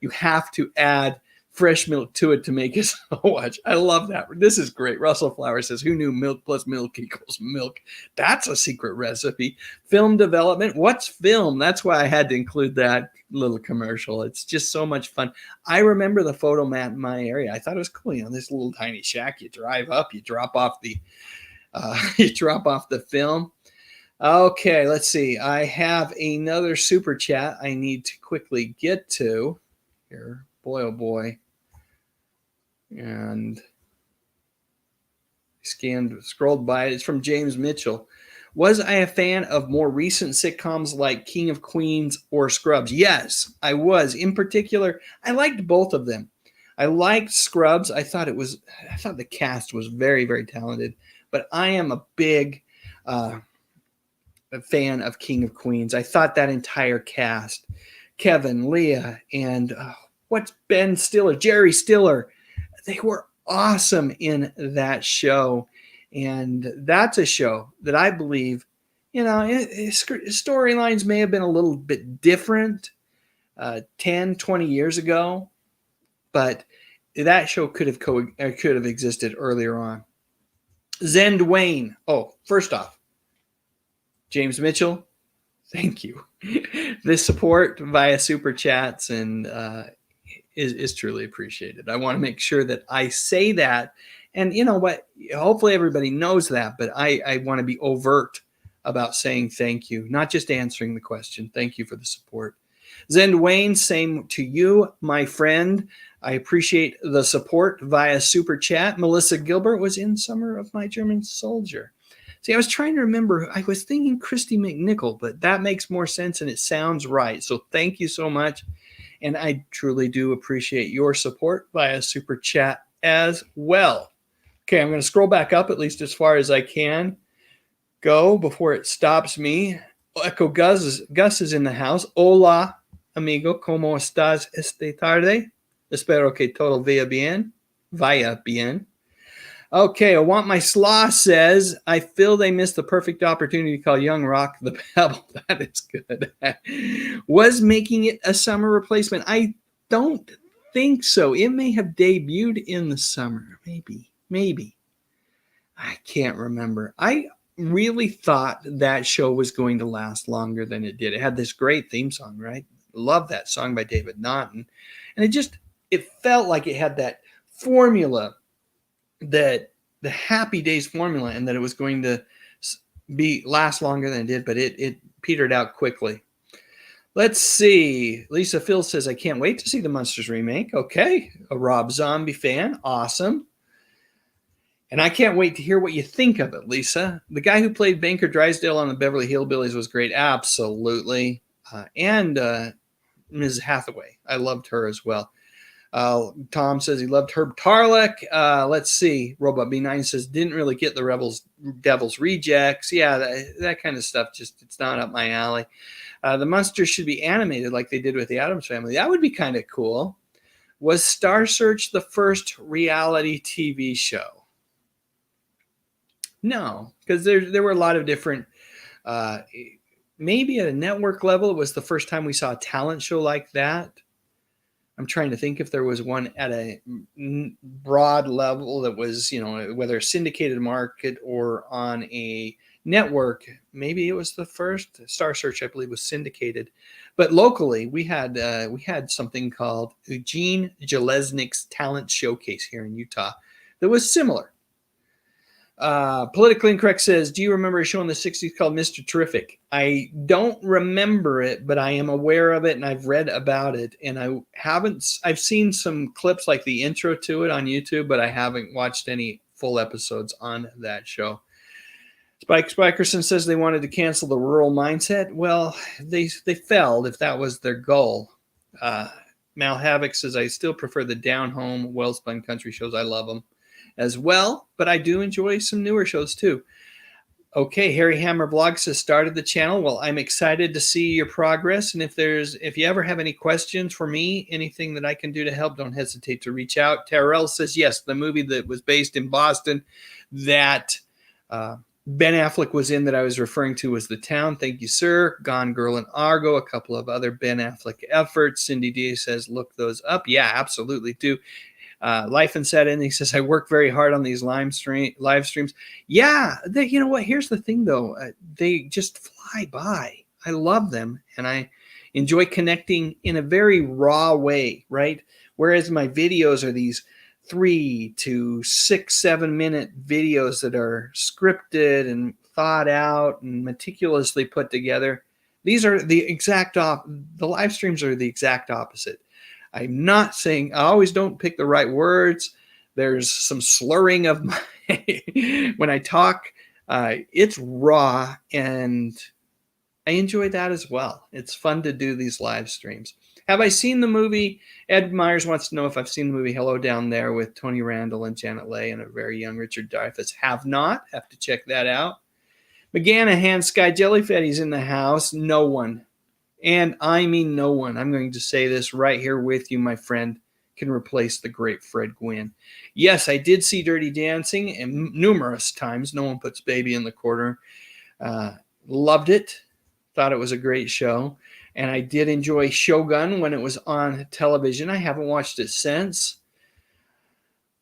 have to add fresh milk to it to make it so much. I love that. This is great. Russell Flower says, who knew milk plus milk equals milk? That's a secret recipe. Film development. What's film? That's why I had to include that little commercial. It's just so much fun. I remember the photo mat in my area. I thought it was cool. This little tiny shack. You drive up, you drop off the film. Okay, let's see. I have another super chat I need to quickly get to here. Boy, oh boy. And scrolled by it. It's from James Mitchell. Was I a fan of more recent sitcoms like King of Queens or Scrubs? Yes, I was. In particular, I liked both of them. I liked Scrubs. I thought the cast was very, very talented. But I am a big fan of King of Queens. I thought that entire cast, Kevin, Leah, and what's Ben Stiller, Jerry Stiller, they were awesome in that show. And that's a show that I believe, storylines may have been a little bit different 10, 20 years ago, but that show could have existed earlier on. Zen Dwayne. Oh, first off, James Mitchell, thank you. The support via super chats and is truly appreciated. I want to make sure that I say that. And you know what? Hopefully everybody knows that, but I want to be overt about saying thank you, not just answering the question. Thank you for the support. Zen Dwayne, same to you, my friend. I appreciate the support via super chat. Melissa Gilbert was in Summer of My German Soldier. See, I was trying to remember. I was thinking Christy McNichol, but that makes more sense and it sounds right. So thank you so much. And I truly do appreciate your support via super chat as well. Okay, I'm going to scroll back up at least as far as I can go before it stops me. Echo Gus is in the house. Hola, amigo. ¿Cómo estás esta tarde? Espero que todo vaya bien. Okay, I Want My Slaw says, I feel they missed the perfect opportunity to call Young Rock the Pebble. That is good. Was making it a summer replacement? I don't think so. It may have debuted in the summer. Maybe. I can't remember. I really thought that show was going to last longer than it did. It had this great theme song, right? Love that song by David Naughton. And it felt like it had that formula, that the Happy Days formula, and that it was going to last longer than it did, but it petered out quickly. Let's see. Lisa Phil says, I can't wait to see the Munsters remake. Okay. A Rob Zombie fan. Awesome. And I can't wait to hear what you think of it, Lisa. The guy who played Banker Drysdale on the Beverly Hillbillies was great. Absolutely. And Ms. Hathaway. I loved her as well. Tom says he loved Herb Tarlek. Let's see. Robot B9 says, didn't really get the Devil's Rejects. Yeah, that kind of stuff, it's not up my alley. The Munsters should be animated like they did with the Addams Family. That would be kind of cool. Was Star Search the first reality TV show? No, because there were a lot of different, maybe at a network level, it was the first time we saw a talent show like that. I'm trying to think if there was one at a broad level that was, whether a syndicated market or on a network. Maybe it was the first. Star Search, I believe, was syndicated. But locally, we had something called Eugene Jeleznik's Talent Showcase here in Utah that was similar. Politically Incorrect says, do you remember a show in the 60s called Mr. Terrific? I don't remember it, but I am aware of it and I've read about it. And I've seen some clips like the intro to it on YouTube, but I haven't watched any full episodes on that show. Spike Spikerson says they wanted to cancel the rural mindset. Well, they failed if that was their goal. Mal Havoc says, I still prefer the down-home, well-spun country shows. I love them as well, but I do enjoy some newer shows too. Okay, Harry Hammer Vlog says, started the channel. Well, I'm excited to see your progress, and if you ever have any questions for me, anything that I can do to help, don't hesitate to reach out. Terrell says, yes, the movie that was based in Boston that Ben Affleck was in that I was referring to was The Town. Thank you, sir. Gone Girl and Argo, a couple of other Ben Affleck efforts. Cindy D says, look those up. Yeah, absolutely do. Life and Set In, he says, I work very hard on these live streams. Yeah, you know what? Here's the thing, though. They just fly by. I love them, and I enjoy connecting in a very raw way, right? Whereas my videos are these 3 to 6, 7 minute videos that are scripted and thought out and meticulously put together. These are the live streams are the exact opposite. I'm not saying, I always don't pick the right words. There's some slurring of when I talk. It's raw, and I enjoy that as well. It's fun to do these live streams. Have I seen the movie? Ed Myers wants to know if I've seen the movie Hello Down There with Tony Randall and Janet Leigh and a very young Richard Dreyfuss. Have not. Have to check that out. McGanahan, Sky Jellyfetty's in the house. No one. And I mean no one, I'm going to say this right here with you, my friend, can replace the great Fred Gwynne. Yes, I did see Dirty Dancing and numerous times. No One Puts Baby in the Corner. Loved it. Thought it was a great show. And I did enjoy Shogun when it was on television. I haven't watched it since.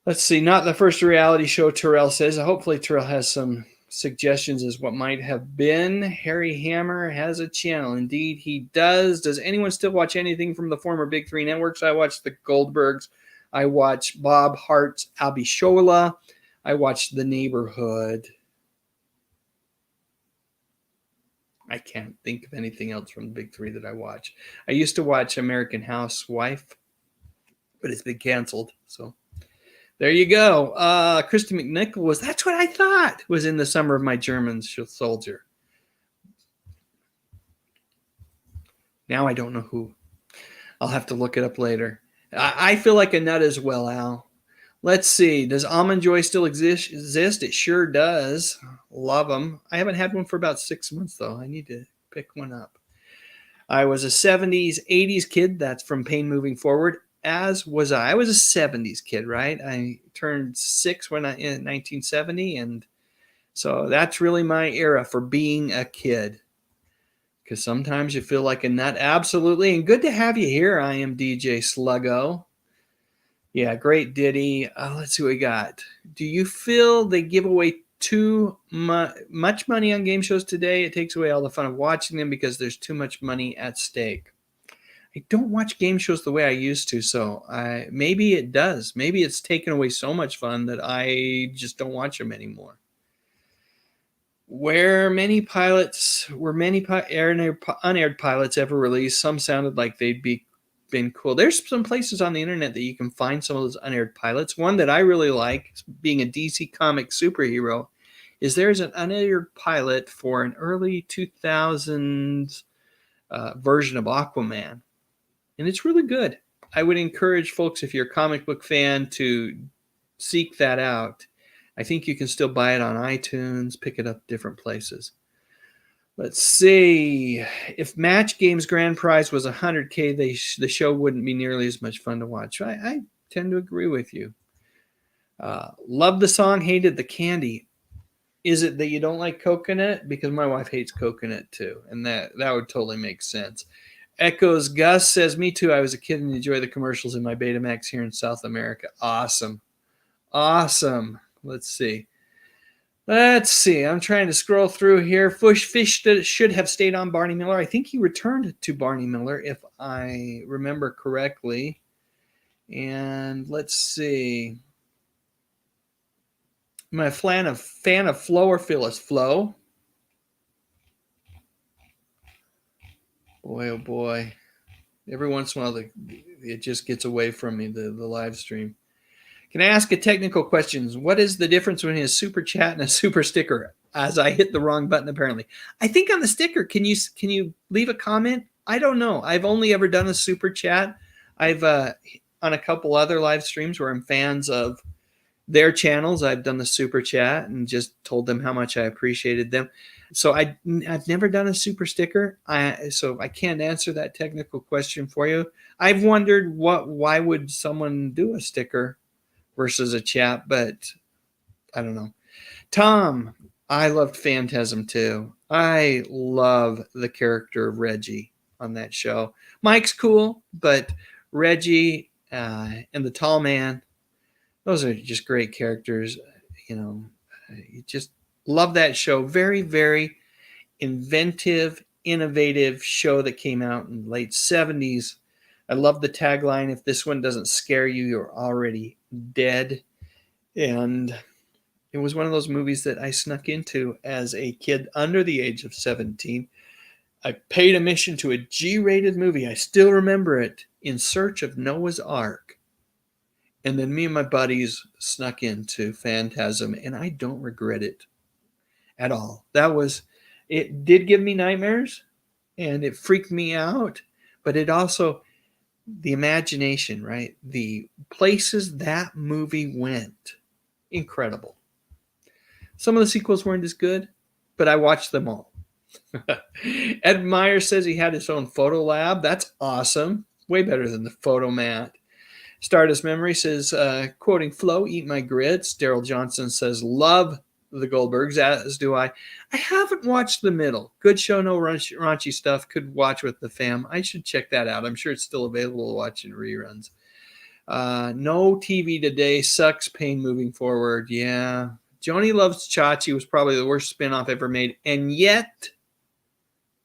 Let's see, not the first reality show, Terrell says. Hopefully Terrell has some suggestions as what might have been. Harry Hammer has a channel. Indeed, he does. Does anyone still watch anything from the former Big Three networks? I watch the Goldbergs. I watch Bob Hart's Abishola. I watch The Neighborhood. I can't think of anything else from the Big Three that I watch. I used to watch American Housewife, but it's been canceled. So there you go. Christy McNichol that's what I thought, was in The Summer of My German Soldier. Now I don't know who. I'll have to look it up later. I feel like a nut as well, Al. Let's see. Does Almond Joy still exist? It sure does. Love them. I haven't had one for about 6 months, though. I need to pick one up. I was a 70s, 80s kid. That's from Pain Moving Forward. As was I. I was a 70s kid, right? I turned 6 in 1970, and so that's really my era for being a kid. Because sometimes you feel like a nut. Absolutely. And good to have you here. I am DJ Sluggo. Yeah, great ditty. Let's see what we got. Do you feel they give away too much money on game shows today? It takes away all the fun of watching them because there's too much money at stake. I don't watch game shows the way I used to, so maybe it does. Maybe it's taken away so much fun that I just don't watch them anymore. Where many unaired pilots ever released, some sounded like they'd been cool. There's some places on the internet that you can find some of those unaired pilots. One that I really like, being a DC comic superhero, is there's an unaired pilot for an early 2000s version of Aquaman, and it's really good. I would encourage folks, if you're a comic book fan, to seek that out. I think you can still buy it on iTunes, pick it up different places. Let's see. If Match Game's grand prize was $100K, the show wouldn't be nearly as much fun to watch. I tend to agree with you. Love the song, hated the candy. Is it that you don't like coconut? Because my wife hates coconut too, and that would totally make sense. Echoes Gus says, me too. I was a kid and enjoyed the commercials in my Betamax here in South America. Awesome. Let's see. I'm trying to scroll through here. Fish should have stayed on Barney Miller. I think he returned to Barney Miller, if I remember correctly. And let's see. Am I a fan of Flo or Phyllis? Flo? Boy, oh boy. Every once in a while, it just gets away from me, the live stream. Can I ask a technical question? What is the difference between a super chat and a super sticker? As I hit the wrong button, apparently. I think on the sticker, can you leave a comment? I don't know. I've only ever done a super chat. I've on a couple other live streams where I'm fans of their channels, I've done the super chat and just told them how much I appreciated them. So I've never done a super sticker. So I can't answer that technical question for you. I've wondered why would someone do a sticker versus a chat, but I don't know. Tom, I loved Phantasm too. I love the character of Reggie on that show. Mike's cool, but Reggie and the tall man, those are just great characters. You just love that show. Very, very inventive, innovative show that came out in the late 70s. I love the tagline, if this one doesn't scare you, you're already dead. And it was one of those movies that I snuck into as a kid under the age of 17. I paid admission to a G-rated movie. I still remember it, In Search of Noah's Ark. And then me and my buddies snuck into Phantasm, and I don't regret it at all. It did give me nightmares, and it freaked me out, but it also, the imagination, right? The places that movie went, incredible. Some of the sequels weren't as good, but I watched them all. Ed Meyer says he had his own photo lab. That's awesome. Way better than the Photomat. Stardust Memory says, quoting Flo, eat my grits. Daryl Johnson says, love the Goldbergs, as do I. I haven't watched The Middle. Good show, no raunchy stuff. Could watch with the fam. I should check that out. I'm sure it's still available to watch in reruns. No TV today. Sucks. Pain moving forward. Yeah. Joni Loves Chachi was probably the worst spinoff ever made. And yet,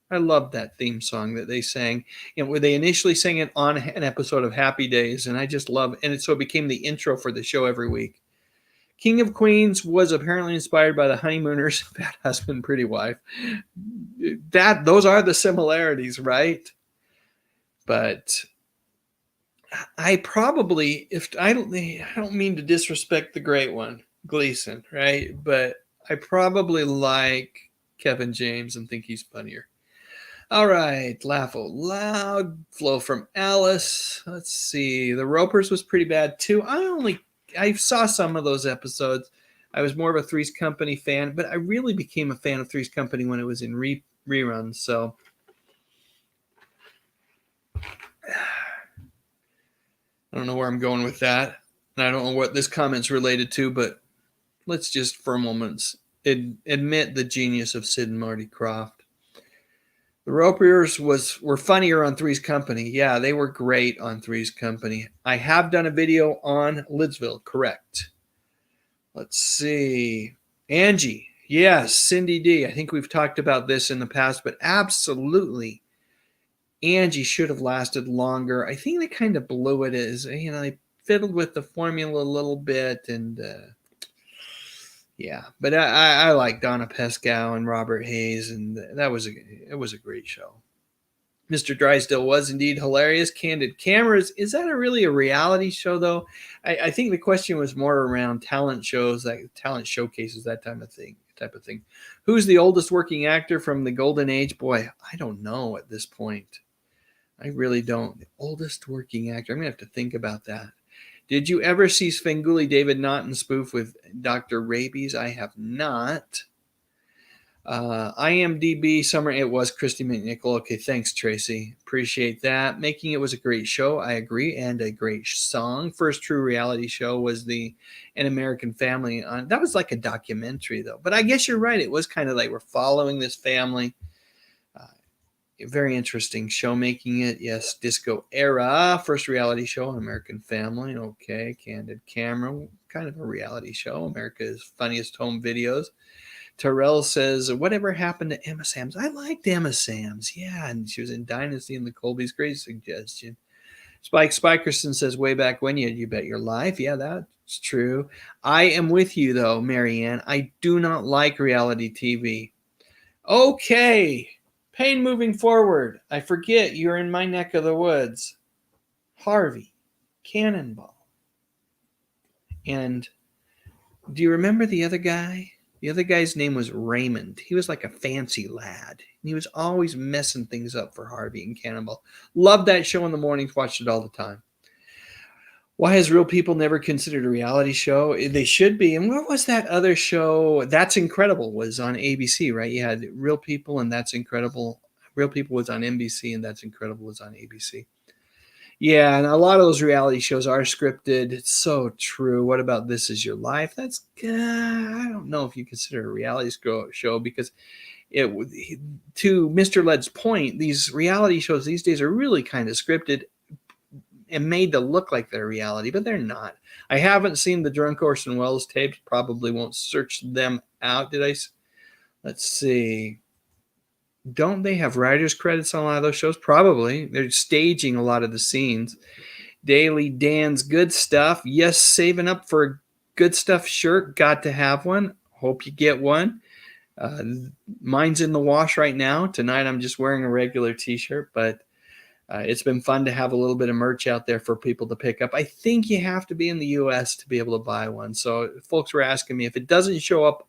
I loved that theme song that they sang. Where they initially sang it on an episode of Happy Days, and I just love it. And so it became the intro for the show every week. King of Queens was apparently inspired by the Honeymooners, Bad Husband, Pretty Wife. Those are the similarities, right? But I probably, I don't mean to disrespect the great one, Gleason, right? But I probably like Kevin James and think he's funnier. All right, laugh out loud. Flow from Alice. Let's see. The Ropers was pretty bad too. I saw some of those episodes. I was more of a Three's Company fan, but I really became a fan of Three's Company when it was in reruns. So I don't know where I'm going with that. And I don't know what this comment's related to, but let's just for a moment admit the genius of Sid and Marty Krofft. The Ropers were funnier on Three's Company. Yeah, they were great on Three's Company. I have done a video on Lidsville, correct. Let's see. Angie, yes, Cindy D. I think we've talked about this in the past, but absolutely, Angie should have lasted longer. I think they kind of blew it as, they fiddled with the formula a little bit, and Yeah, but I like Donna Pescow and Robert Hayes, and it was a great show. Mr. Drysdale was indeed hilarious. Candid Cameras, is that really a reality show though? I think the question was more around talent shows, like talent showcases, that type of thing. Who's the oldest working actor from the golden age? Boy, I don't know at this point. I really don't. The oldest working actor. I'm gonna have to think about that. Did you ever see Svengoolie David Naughton spoof with Dr. Rabies? I have not. IMDb summer, it was Christy McNichol. Okay, thanks, Tracy. Appreciate that. Making It was a great show. I agree, and a great song. First true reality show was An American Family. That was like a documentary, though. But I guess you're right. It was kind of like we're following this family. Very interesting show. Making It, yes. Disco Era, first reality show, An American Family. Okay, Candid Camera, kind of a reality show. America's Funniest Home Videos. Terrell says, whatever happened to Emma Samms? I liked Emma Samms. Yeah, and she was in Dynasty and the Colbys. Great suggestion. Spike Spikerson says, way back when you bet your life. Yeah, that's true. I am with you, though, Marianne. I do not like reality TV. Okay. Pain moving forward. I forget you're in my neck of the woods. Harvey. Cannonball. And do you remember the other guy? The other guy's name was Raymond. He was like a fancy lad. He was always messing things up for Harvey and Cannonball. Loved that show in the mornings. Watched it all the time. Why has Real People never considered a reality show? They should be. And what was that other show? That's Incredible was on ABC, right? You had Real People and That's Incredible. Real People was on NBC and That's Incredible was on ABC. Yeah, and a lot of those reality shows are scripted. It's so true. What about This Is Your Life? That's I don't know if you consider it a reality show because to Mr. Led's point, these reality shows these days are really kind of scripted and made to look like they're reality, but they're not. I haven't seen the Drunk Orson Welles tapes. Probably won't search them out. Let's see. Don't they have writer's credits on a lot of those shows? Probably. They're staging a lot of the scenes. Daily Dan's Good Stuff. Yes, saving up for a Good Stuff shirt. Got to have one. Hope you get one. Mine's in the wash right now. Tonight I'm just wearing a regular t-shirt, but it's been fun to have a little bit of merch out there for people to pick up. I think you have to be in the U.S. to be able to buy one. So folks were asking me if it doesn't show up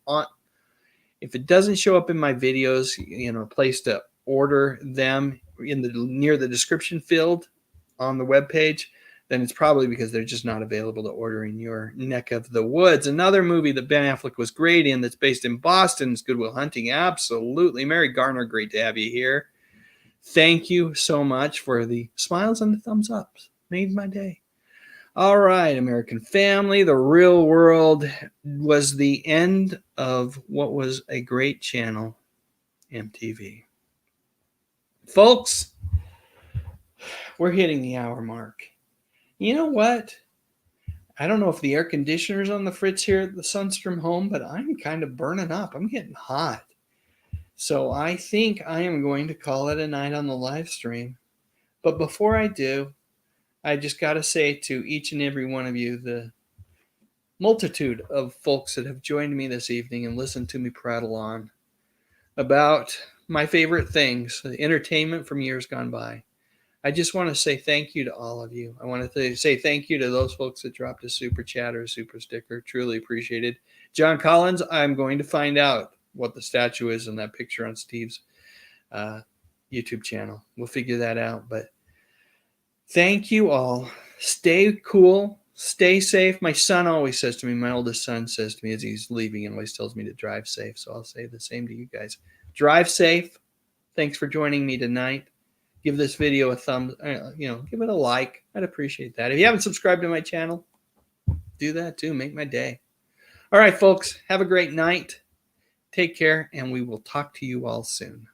in my videos, a place to order them near the description field on the webpage, then it's probably because they're just not available to order in your neck of the woods. Another movie that Ben Affleck was great in that's based in Boston is Good Will Hunting. Absolutely. Mary Garner, great to have you here. Thank you so much for the smiles and the thumbs ups. Made my day. All right, American Family, The Real World was the end of what was a great channel, MTV. Folks, we're hitting the hour mark. You know what? I don't know if the air conditioner's on the fritz here at the Sundstrom home, but I'm kind of burning up. I'm getting hot. So I think I am going to call it a night on the live stream. But before I do, I just got to say to each and every one of you, the multitude of folks that have joined me this evening and listened to me prattle on about my favorite things, the entertainment from years gone by. I just want to say thank you to all of you. I want to say thank you to those folks that dropped a super chat or a super sticker. Truly appreciated. John Collins, I'm going to find out what the statue is in that picture on Steve's YouTube channel. We'll figure that out. But thank you all. Stay cool. Stay safe. My son always says to me, my oldest son says to me as he's leaving and always tells me to drive safe. So I'll say the same to you guys. Drive safe. Thanks for joining me tonight. Give this video a thumbs, give it a like. I'd appreciate that. If you haven't subscribed to my channel, do that too. Make my day. All right, folks. Have a great night. Take care, and we will talk to you all soon.